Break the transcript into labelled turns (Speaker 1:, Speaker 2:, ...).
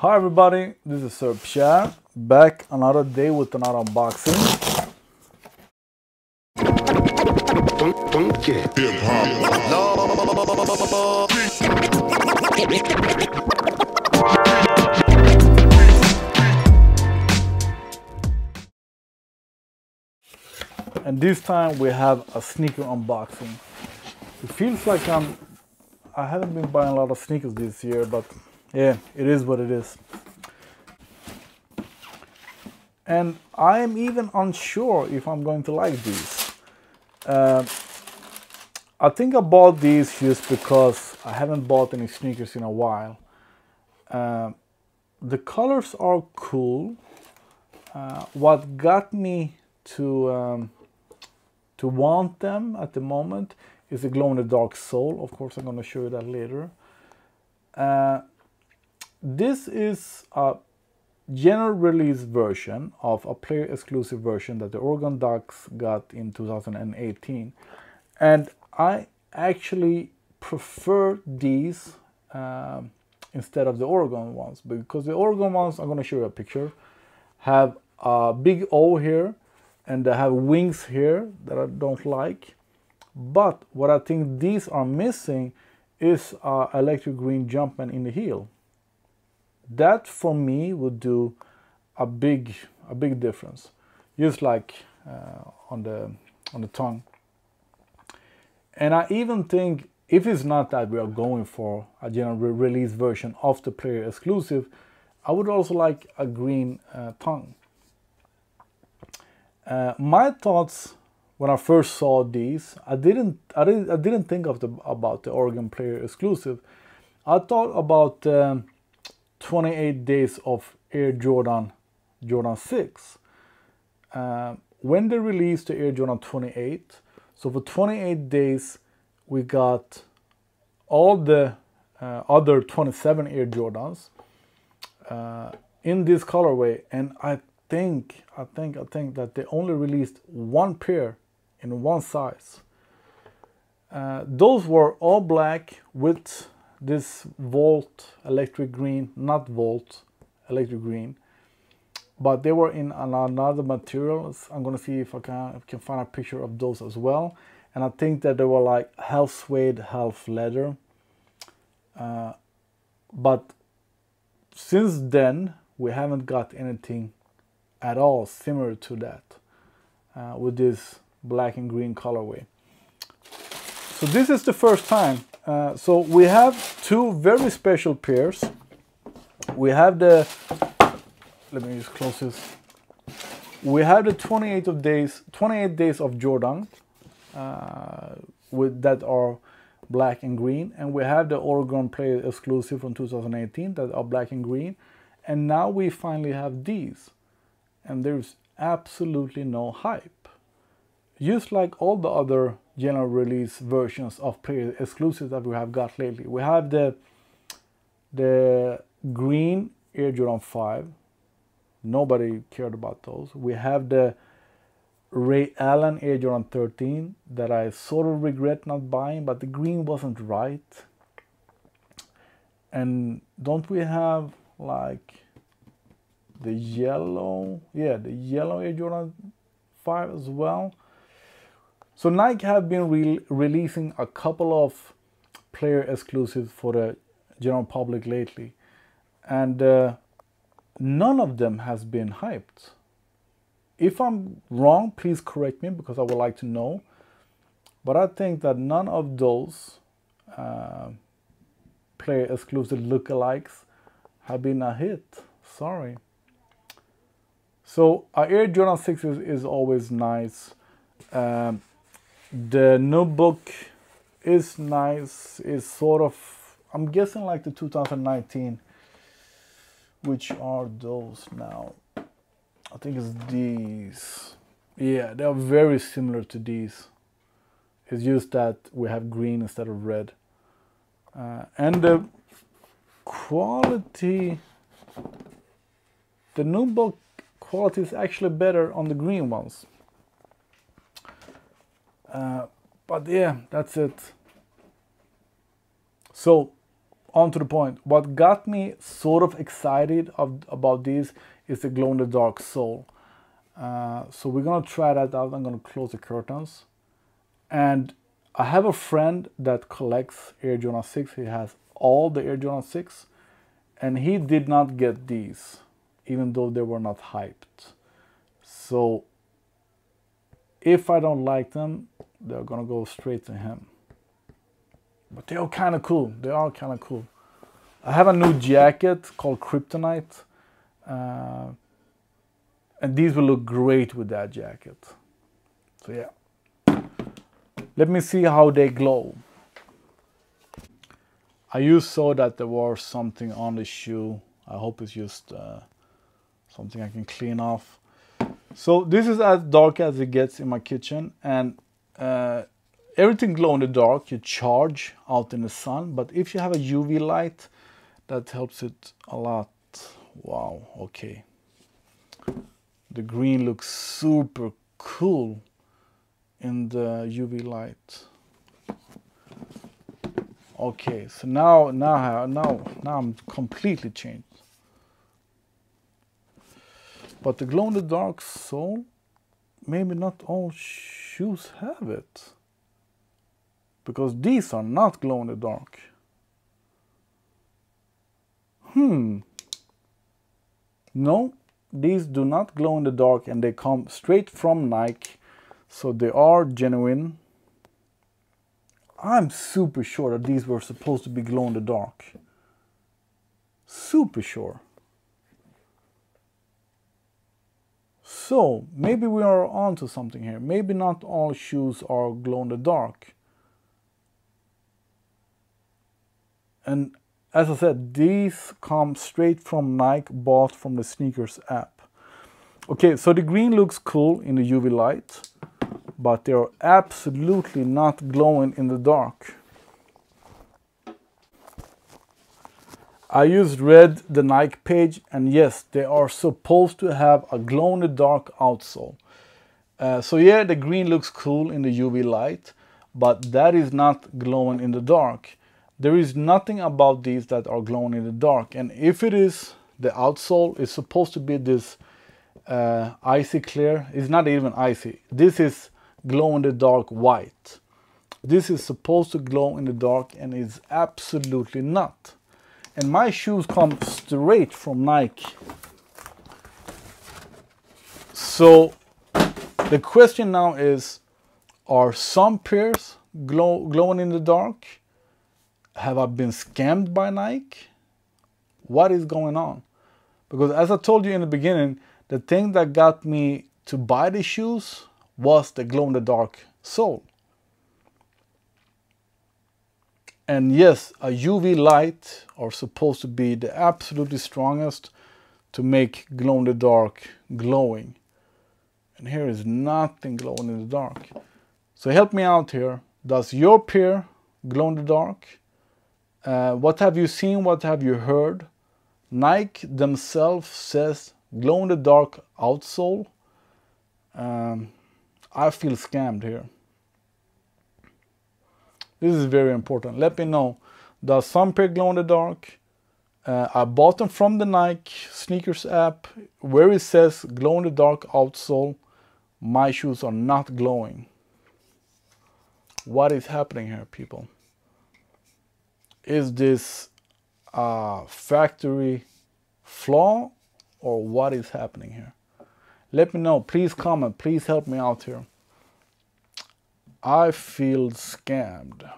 Speaker 1: Hi everybody, this is Sir Pierre, back another day with another unboxing. And this time we have a sneaker unboxing. It feels like I haven't been buying a lot of sneakers this year, but yeah, it is what it is. And I am even unsure if I'm going to like these. I think I bought these just because I haven't bought any sneakers in a while. The colors are cool. What got me to want them at the moment is the glow-in-the-dark sole. Of course, I'm going to show you that later. This is a general release version of a player exclusive version that the Oregon Ducks got in 2018, and I actually prefer these instead of the Oregon ones, because the Oregon ones, I'm going to show you a picture, have a big O here and they have wings here that I don't like. But what I think these are missing is electric green Jumpman in the heel. That for me would do a big difference, just like on the tongue. And I even think if it's not that we are going for a general release version of the player exclusive, I would also like a green tongue. My thoughts when I first saw these, I didn't think about the Oregon player exclusive. I thought about 28 days of Air Jordan 6. When they released the Air Jordan 28, so for 28 days we got all the other 27 Air Jordans in this colorway, and I think that they only released one pair in one size. Those were all black with this Volt electric green, not Volt electric green, but they were in another material. I'm gonna see if I can find a picture of those as well. And I think that they were like half suede, half leather. But since then we haven't got anything at all similar to that with this black and green colorway. So this is the first time. So we have two very special pairs. We have the, let me just close this. We have the 28 days of Jordan with that are black and green, and we have the Oregon player exclusive from 2018 that are black and green, and now we finally have these, and there's absolutely no hype. Just like all the other general release versions of player exclusives that we have got lately. We have the green Air Jordan 5. Nobody cared about those. We have the Ray Allen Air Jordan 13 that I sort of regret not buying, but the green wasn't right. And don't we have like the yellow, yeah, the yellow Air Jordan 5 as well? So Nike have been releasing a couple of player exclusives for the general public lately, and none of them has been hyped. If I'm wrong, please correct me, because I would like to know. But I think that none of those player exclusive lookalikes have been a hit. Sorry. So Air Jordan 6 is always nice. The notebook is nice. It's sort of, I'm guessing like the 2019. Which are those now? I think it's these. Yeah, they are very similar to these. It's just that we have green instead of red. And the quality, the notebook quality is actually better on the green ones. But yeah, that's it. So on to the point. What got me sort of excited about these is the glow-in-the-dark sole. So we're gonna try that out. I'm gonna close the curtains. And I have a friend that collects Air Jordan 6. He has all the Air Jordan 6. And he did not get these, even though they were not hyped. So if I don't like them, they're gonna go straight to him. But they are kind of cool. They are kind of cool. I have a new jacket called Kryptonite. And these will look great with that jacket. So yeah. Let me see how they glow. I saw that there was something on the shoe. I hope it's just something I can clean off. So this is as dark as it gets in my kitchen, and everything glow in the dark. You charge out in the sun, but if you have a UV light, that helps it a lot. Wow, okay. The green looks super cool in the UV light. Okay, so now I'm completely changed. But the glow-in-the-dark sole, maybe not all shoes have it. Because these are not glow-in-the-dark. No, these do not glow in the dark, and they come straight from Nike. So they are genuine. I'm super sure that these were supposed to be glow in the dark. Super sure. So maybe we are onto something here. Maybe not all shoes are glow in the dark. And as I said, these come straight from Nike, bought from the SNKRS app. Okay, so the green looks cool in the UV light, but they are absolutely not glowing in the dark. I just read the Nike page, and yes, they are supposed to have a glow-in-the-dark outsole. So yeah, the green looks cool in the UV light, but that is not glowing in the dark. There is nothing about these that are glowing in the dark, and if it is, the outsole is supposed to be this icy clear. It's not even icy. This is glow-in-the-dark white. This is supposed to glow in the dark, and it's absolutely not. And my shoes come straight from Nike. So the question now is, are some pairs glowing in the dark? Have I been scammed by Nike? What is going on? Because as I told you in the beginning, the thing that got me to buy the shoes was the glow-in-the-dark sole. And yes, a UV light are supposed to be the absolutely strongest to make glow-in-the-dark glowing. And here is nothing glowing in the dark. So help me out here. Does your pair glow in the dark? What have you seen? What have you heard? Nike themselves says glow-in-the-dark outsole. I feel scammed here. This is very important. Let me know. Does some pair glow in the dark? I bought them from the Nike SNKRS app, where it says glow in the dark outsole. My shoes are not glowing. What is happening here, people? Is this a factory flaw, or what is happening here? Let me know. Please comment. Please help me out here. I feel scammed.